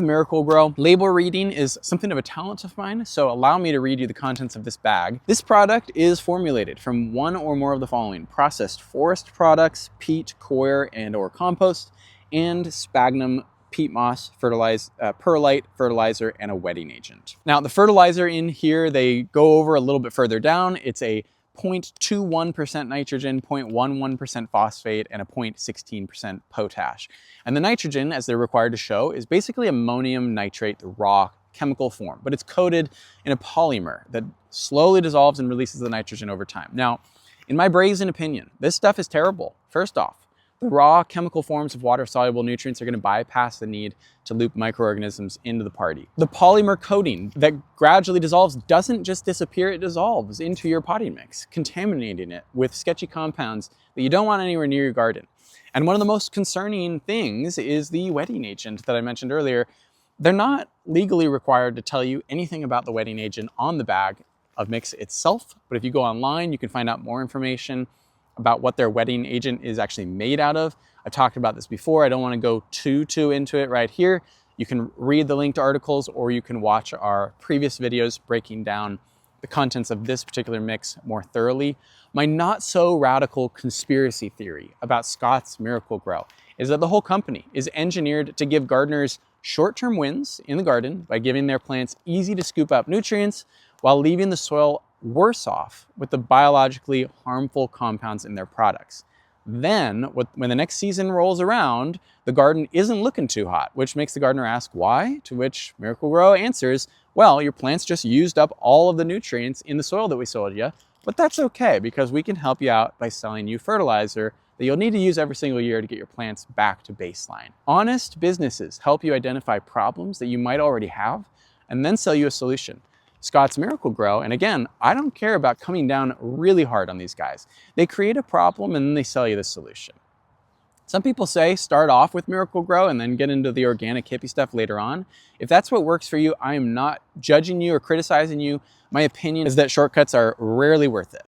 MiracleGro. Label reading is something of a talent of mine, so allow me to read you the contents of this bag. This product is formulated from one or more of the following: processed forest products, peat, coir, and/or compost, and sphagnum peat moss, perlite fertilizer, and a wetting agent. Now, the fertilizer in here, they go over a little bit further down. It's a 0.21% nitrogen, 0.11% phosphate, and a 0.16% potash. And the nitrogen, as they're required to show, is basically ammonium nitrate, the raw chemical form, but it's coated in a polymer that slowly dissolves and releases the nitrogen over time. Now, in my brazen opinion, this stuff is terrible. First off, the raw chemical forms of water-soluble nutrients are going to bypass the need to loop microorganisms into the party. The polymer coating that gradually dissolves doesn't just disappear, it dissolves into your potting mix, contaminating it with sketchy compounds that you don't want anywhere near your garden. And one of the most concerning things is the wetting agent that I mentioned earlier. They're not legally required to tell you anything about the wetting agent on the bag of mix itself, but if you go online, you can find out more information about what their wetting agent is actually made out of. I've talked about this before. I don't want to go too into it right here. You can read the linked articles, or you can watch our previous videos breaking down the contents of this particular mix more thoroughly. My not so radical conspiracy theory about Scott's MiracleGro is that the whole company is engineered to give gardeners short-term wins in the garden by giving their plants easy to scoop up nutrients while leaving the soil worse off with the biologically harmful compounds in their products. Then, when the next season rolls around, the garden isn't looking too hot, which makes the gardener ask why, to which MiracleGro answers, well, your plants just used up all of the nutrients in the soil that we sold you, but that's okay because we can help you out by selling you fertilizer that you'll need to use every single year to get your plants back to baseline. Honest businesses help you identify problems that you might already have and then sell you a solution. Scott's MiracleGro, and again, I don't care about coming down really hard on these guys. They create a problem and then they sell you the solution. Some people say start off with MiracleGro and then get into the organic hippie stuff later on. If that's what works for you, I am not judging you or criticizing you. My opinion is that shortcuts are rarely worth it.